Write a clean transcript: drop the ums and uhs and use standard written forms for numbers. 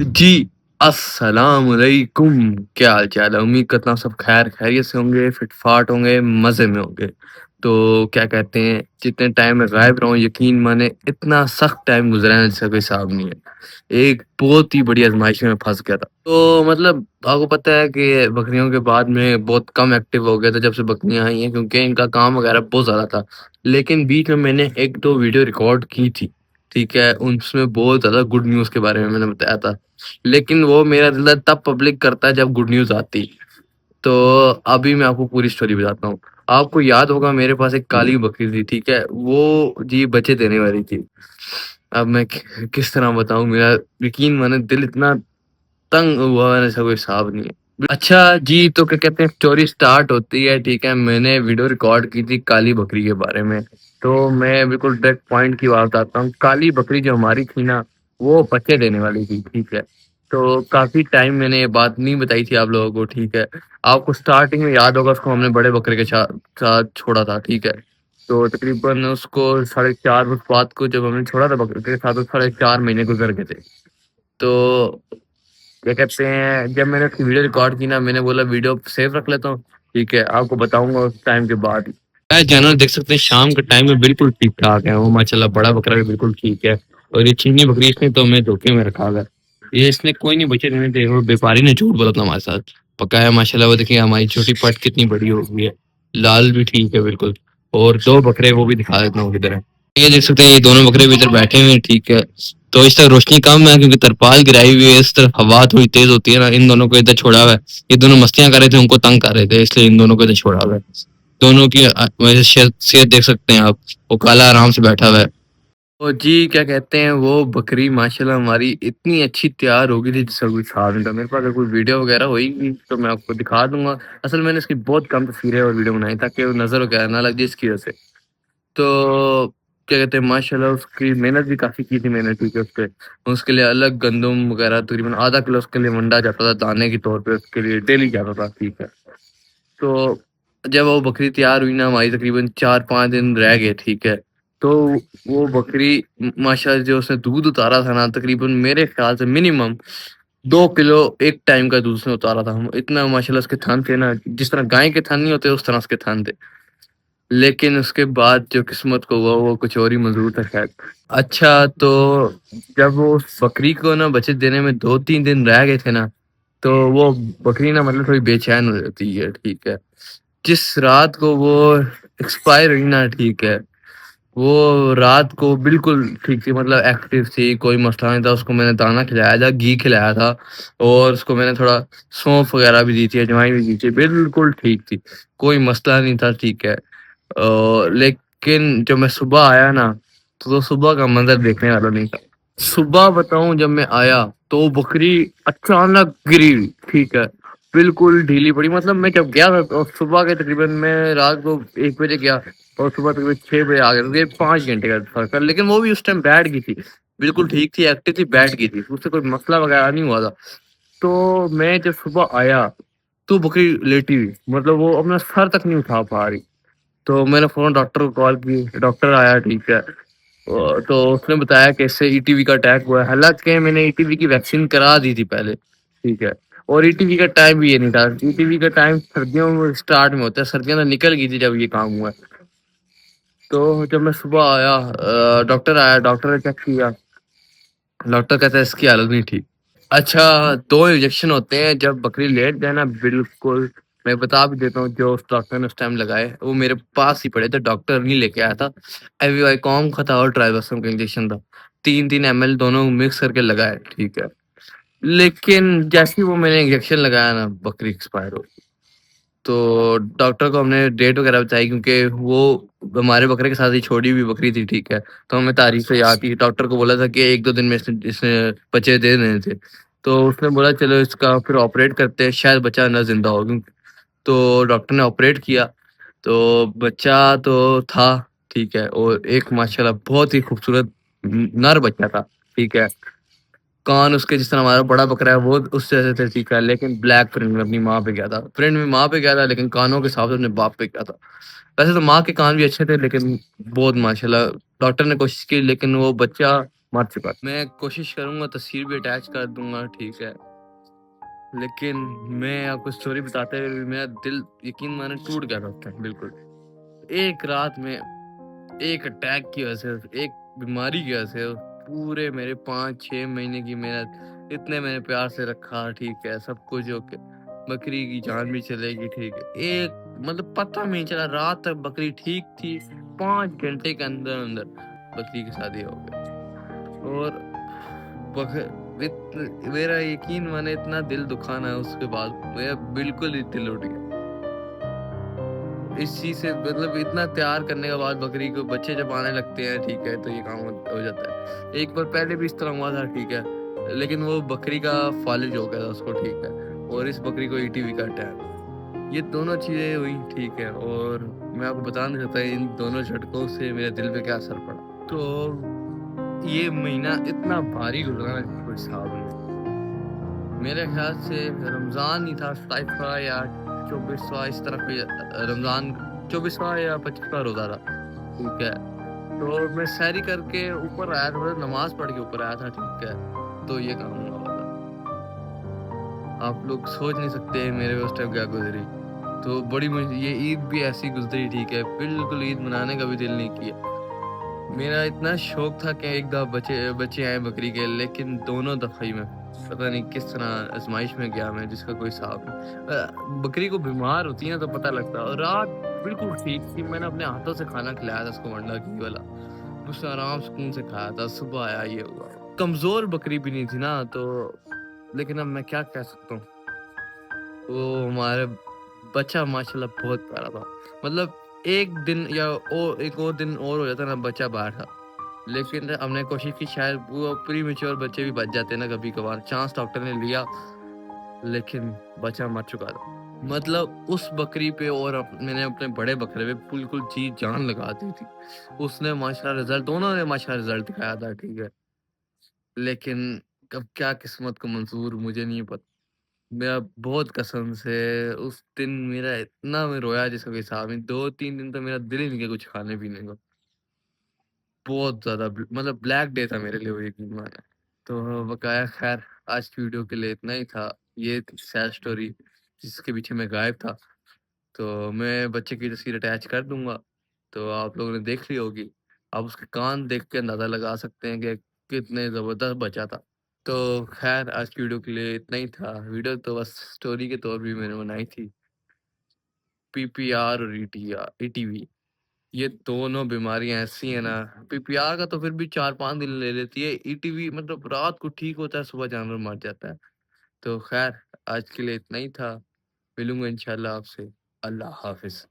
جی، السلام علیکم، کیا حال چال ہے؟ امید کرتا ہوں سب خیر خیریت سے ہوں گے، فٹ فاٹ ہوں گے، مزے میں ہوں گے۔ تو کیا کہتے ہیں، جتنے ٹائم میں غائب رہا ہوں یقین مانے اتنا سخت ٹائم گزرا ہے جس کا کوئی حساب نہیں ہے۔ ایک بہت ہی بڑی آزمائش میں پھنس گیا تھا۔ تو مطلب آپ کو پتہ ہے کہ بکریوں کے بعد میں بہت کم ایکٹیو ہو گیا تھا جب سے بکریاں آئی ہیں، کیونکہ ان کا کام وغیرہ بہت زیادہ تھا۔ لیکن بیچ میں نے 1-2 ویڈیو ریکارڈ کی تھی، ٹھیک ہے؟ اس میں بہت زیادہ گڈ نیوز کے بارے میں نے بتایا تھا۔ لیکن وہ میرا دل تب پبلک کرتا ہے جب گڈ نیوز آتی۔ تو ابھی میں آپ کو پوری سٹوری بتاتا ہوں۔ آپ کو یاد ہوگا میرے پاس ایک کالی بکری تھی، ٹھیک ہے؟ وہ جی بچے دینے والی تھی۔ اب میں کس طرح بتاؤں، میرا یقین مانے دل اتنا تنگ ہوا ہے ایسا کوئی حساب نہیں ہے۔ اچھا جی، تو کیا کہتے ہیں اسٹوری سٹارٹ ہوتی ہے، ٹھیک ہے؟ میں نے ویڈیو ریکارڈ کی تھی کالی بکری کے بارے میں۔ تو میں بالکل ڈائریکٹ پوائنٹ کی بات آتا ہوں۔ کالی بکری جو ہماری تھی نا، وہ بچے دینے والی تھی، ٹھیک ہے؟ تو کافی ٹائم میں نے یہ بات نہیں بتائی تھی آپ لوگوں کو، ٹھیک ہے؟ آپ کو سٹارٹنگ میں یاد ہوگا اس کو ہم نے بڑے بکرے کے ساتھ چھوڑا تھا، ٹھیک ہے؟ تو تقریباً اس کو 4.5 اس بات کو جب ہم نے چھوڑا تھا بکرے کے ساتھ، 4.5 مہینے گزر گئے تھے۔ تو کیا کہتے ہیں، جب میں نے اس کی ویڈیو ریکارڈ کی نا، میں نے بولا ویڈیو سیو رکھ لیتا ہوں، ٹھیک ہے؟ آپ کو بتاؤں گا اس ٹائم کے بعد۔ جانور دیکھ سکتے ہیں شام کے ٹائم میں بالکل ٹھیک ٹھاک ہے، وہ ماشاء اللہ بڑا بکرا بھی بالکل ٹھیک ہے۔ اور یہ چینی بکری اس نے تو ہمیں دھوکے میں رکھا ہوا ہے، یہ اس نے کوئی نہیں بچے دینے تھے، اور بیپاری نے جھوٹ بولا تھا ہمارے ساتھ پکایا۔ ماشاء اللہ وہ دیکھیں ہماری چھوٹی پٹ کتنی بڑی ہو گئی ہے، لال بھی ٹھیک ہے بالکل۔ اور 2 بکرے وہ بھی دکھا دیتا ہوں کدھر ہے، یہ دیکھ سکتے ہیں، یہ دونوں بکرے بھی ادھر بیٹھے ہوئے ہیں، ٹھیک ہے؟ تو اس طرح روشنی کم ہے کیونکہ ترپال گرائی ہوئی ہے، اس طرف ہوا تھوڑی تیز ہوتی ہے نا، ان دونوں کو ادھر چھوڑا ہوا ہے۔ یہ دونوں مستیاں کر رہے تھے، ان کو تنگ کر رہے تھے، اس لیے ان دونوں کو ادھر چھوڑا ہوا ہے۔ دونوں کی ویسے صحت دیکھ سکتے ہیں آپ، وہ کالا آرام سے بیٹھا ہوا ہے۔ اور جی کیا کہتے ہیں، وہ بکری ماشاءاللہ ہماری اتنی اچھی تیار ہو گئی تھی جس کا کوئی حساب نہیں تھا۔ میرے پاس اگر کوئی ویڈیو وغیرہ ہوئی گی تو میں آپ کو دکھا دوں گا۔ اصل میں نے اس کی بہت کم تصویریں اور ویڈیو بنائی تاکہ وہ نظر وغیرہ نہ لگ جائے اس کی وجہ سے۔ تو کیا کہتے ہیں، ماشاءاللہ اس کی محنت بھی کافی کی تھی میں نے، ٹھیک ہے؟ اس پہ اس کے لیے الگ گندم وغیرہ تقریباً آدھا کلو اس کے لیے منڈا جاتا تھا دانے کے طور پہ، اس کے لیے ڈیلی جاتا تھا، ٹھیک ہے؟ تو جب وہ بکری تیار ہوئی نا، ہماری تقریباً 4-5 دن رہ گئے، ٹھیک ہے؟ تو وہ بکری ماشاء اللہ جو اس نے دودھ اتارا تھا نا، تقریباً میرے خیال سے منیمم 2 کلو ایک ٹائم کا دودھ اس نے اتارا تھا۔ ہم اتنا ماشاء اللہ اس کے تھن تھے نا، جس طرح گائے کے تھن نہیں ہوتے اس طرح اس کے تھن تھے۔ لیکن اس کے بعد جو قسمت کو ہوا وہ کچھ اور ہی منظور تھا شاید۔ اچھا تو جب وہ اس بکری کو نا بچے دینے میں 2-3 دن رہ گئے تھے نا، تو وہ بکری نا مطلب تھوڑی بے چین ہو جاتی ہے، ٹھیک ہے؟ جس رات کو وہ ایکسپائر ہوئی نا، ٹھیک ہے؟ وہ رات کو بالکل ٹھیک تھی، مطلب ایکٹیو تھی، کوئی مسئلہ نہیں تھا۔ اس کو میں نے دانا کھلایا تھا، گھی کھلایا تھا، اور اس کو میں نے تھوڑا سونف وغیرہ بھی دی تھی، اجوائن بھی دی تھی، بالکل ٹھیک تھی، کوئی مسئلہ نہیں تھا، ٹھیک ہے؟ لیکن جب میں صبح آیا نا، تو صبح کا منظر دیکھنے والا نہیں تھا۔ صبح بتاؤں جب میں آیا تو بکری اچانک گری، ٹھیک ہے؟ بالکل ڈھیلی پڑی، مطلب میں جب گیا تھا تو صبح کے تقریباً میں رات کو 1 بجے گیا اور صبح تقریباً 6 بجے آ گیا، 5 گھنٹے کا فرق ہے۔ لیکن وہ بھی اس ٹائم بیٹھ گئی تھی، بالکل ٹھیک تھی، ایکٹیو تھی، بیٹھ گئی تھی، اس سے کوئی مسئلہ وغیرہ نہیں ہوا تھا۔ تو میں جب صبح آیا تو بکری لیٹی ہوئی، مطلب وہ اپنا سر تک نہیں اٹھا پا رہی۔ تو میں نے فوراً ڈاکٹر کو کال کی، ڈاکٹر آیا، ٹھیک ہے؟ تو اس نے بتایا کہ اس سے ای ٹی وی کا اٹیک ہوا ہے۔ حالانکہ میں نے ای ٹی وی کی ویکسین کرا دی تھی پہلے، ٹھیک ہے؟ اور ای ٹی وی کا ٹائم بھی یہ نہیں تھا، ای ٹی وی کا ٹائم سردیوں میں اسٹارٹ میں ہوتا ہے، سردیاں تو نکل گئی تھی جب یہ کام ہوا ہے۔ تو جب میں صبح آیا، ڈاکٹر آیا، ڈاکٹر نے چیک کیا، ڈاکٹر کہتا ہے اس کی حالت نہیں ٹھیک۔ اچھا 2 انجیکشن ہوتے ہیں جب بکری لیٹ جائے نا، بالکل میں بتا بھی دیتا ہوں، جو اس ڈاکٹر نے اس ٹائم لگائے وہ میرے پاس ہی پڑے تھے، ڈاکٹر نہیں لے کے آیا تھا۔ ایوی وائی کام کا تھا اور ٹرائیوسم کا انجیکشن تھا، 3-3 ml دونوں مکس کر کے لگائے، ٹھیک ہے؟ لیکن جیسے ہی وہ میں نے انجیکشن لگایا نا، بکری ایکسپائر ہو گئی۔ تو ڈاکٹر کو ہم نے ڈیٹ وغیرہ بتائی، کیونکہ وہ ہمارے بکرے کے ساتھ ہی چھوڑی ہوئی بکری تھی، ٹھیک ہے؟ تو ہمیں تاریخ سے یاد تھی، ڈاکٹر کو بولا تھا کہ 1-2 دن میں اس نے بچے دے دینے تھے۔ تو اس نے بولا چلو اس کا پھر آپریٹ کرتے ہیں، شاید بچہ نہ زندہ ہو۔ تو ڈاکٹر نے آپریٹ کیا، تو بچہ تو تھا، ٹھیک ہے؟ اور ایک ماشاءاللہ بہت ہی خوبصورت نر بچہ تھا، ٹھیک ہے؟ کان اس کے جس طرح ہمارا بڑا بکرا ہے وہ اس سے تھے، ٹھیک ہے؟ لیکن بلیک پرنٹ میں اپنی ماں پہ گیا تھا، پرنٹ میں ماں پہ گیا تھا، لیکن کانوں کے حساب سے اپنے باپ پہ گیا تھا۔ ویسے تو ماں کے کان بھی اچھے تھے، لیکن بہت ماشاءاللہ ڈاکٹر نے کوشش کی، لیکن وہ بچہ مر چکا تھا۔ میں کوشش کروں گا تصویر بھی اٹیچ کر دوں گا، ٹھیک ہے، لیکن میں آپ کو اسٹوری بتاتے ہوئے بھی میرا دل یقین مانے ٹوٹ گیا تھا بالکل۔ ایک رات میں ایک اٹیک کی وجہ سے، ایک بیماری کی وجہ سے پورے میرے 5-6 مہینے کی محنت، اتنے میں نے پیار سے رکھا، ٹھیک ہے، سب کچھ اوکے، بکری کی جان بھی چلے گی، ٹھیک ہے، ایک مطلب پتہ نہیں چلا، رات تک بکری ٹھیک تھی، 5 گھنٹے کے اندر اندر بکری کی شادی ہو گئی۔ اور میرا یقین مانے اتنا دل دکھانا ہے، اس کے بعد میرا بالکل ہی دل اٹھ گیا اس چیز سے، مطلب اتنا تیار کرنے کے بعد بکری کو بچے جب آنے لگتے ہیں، ٹھیک ہے، تو یہ کام ہو جاتا ہے۔ ایک بار پہلے بھی اس طرح ہوا تھا، ٹھیک ہے، لیکن وہ بکری کا فالج ہو گیا تھا اس کو، ٹھیک ہے، اور اس بکری کو ETV کا اٹیک، یہ دونوں چیزیں ہوئی، ٹھیک ہے، اور میں آپ کو بتا نہیں سکتا ان دونوں جھٹکوں سے میرے دل پہ کیا اثر پڑا۔ تو یہ مہینہ اتنا بھاری گزرا نا کہ کوئی حساب نہیں۔ میرے خیال سے رمضان ہی تھا، 27واں یا 24واں، اس طرح کوئی رمضان 24واں یا 25واں روزہ تھا، ٹھیک ہے، تو میں سحری کر کے اوپر آیا تھا، مطلب نماز پڑھ کے اوپر آیا تھا، ٹھیک ہے، تو یہ کام ہوا تھا۔ آپ لوگ سوچ نہیں سکتے میرے اس ٹائم کیا گزری۔ تو بڑی یہ عید بھی ایسی گزری، ٹھیک ہے، بالکل عید منانے کا بھی دل نہیں کیا۔ میرا اتنا شوق تھا کہ ایک دفعہ بچے آئے بکری کے، لیکن دونوں دفعہ ہی میں پتہ نہیں کس طرح آزمائش میں گیا میں، جس کا کوئی حساب نہیں۔ بکری کو بیمار ہوتی ہے نا تو پتہ لگتا ہے، اور رات بالکل ٹھیک تھی، میں نے اپنے ہاتھوں سے کھانا کھلایا تھا اس کو، انڈا گھی والا، اس نے آرام سکون سے کھایا تھا۔ صبح آیا یہ ہوا، کمزور بکری بھی نہیں تھی نا، تو لیکن اب میں کیا کہہ سکتا ہوں، وہ ہمارے بچہ ماشاءاللہ بہت پیارا تھا، مطلب ایک دن یا ایک اور دن اور ہو جاتا نا بچہ باہر تھا، لیکن ہم نے کوشش کی، شاید وہ پری میچور بچے بھی بچ جاتے نا کبھی کبھار، چانس ڈاکٹر نے لیا، لیکن بچہ مر چکا تھا۔ مطلب اس بکری پہ اور میں نے اپنے بڑے بکرے پہ بالکل جی جان لگا دی تھی، اس نے ماشاءاللہ رزلٹ، دونوں نے ماشاءاللہ رزلٹ دکھایا تھا، ٹھیک ہے، لیکن اب کیا قسمت کو منظور مجھے نہیں پتا۔ میرا بہت قسم سے اس دن میرا اتنا میں رویا جس کا کوئی حساب نہیں، 2-3 دن تو میرا دل ہی نہیں کیا کچھ کھانے پینے کو، بہت زیادہ مطلب بلیک ڈے تھا میرے لیے وہ، یقین مانا۔ تو بقایا خیر آج کی ویڈیو کے لیے اتنا ہی تھا، یہ سیڈ سٹوری جس کے پیچھے میں غائب تھا، تو میں بچے کی تصویر اٹیچ کر دوں گا، تو آپ لوگوں نے دیکھ لی ہوگی، آپ اس کے کان دیکھ کے اندازہ لگا سکتے ہیں کہ کتنے زبردست بچہ تھا۔ تو خیر آج کی ویڈیو کے لیے اتنا ہی تھا، ویڈیو تو بس سٹوری کے طور بھی میں نے بنائی تھی۔ PPR اور ETV یہ دونوں بیماریاں ایسی ہیں نا، PPR کا تو پھر بھی 4-5 دن لے لیتی ہے، ETV مطلب رات کو ٹھیک ہوتا ہے، صبح جانور مر جاتا ہے۔ تو خیر آج کے لیے اتنا ہی تھا، ملوں گا انشاءاللہ آپ سے، اللہ حافظ۔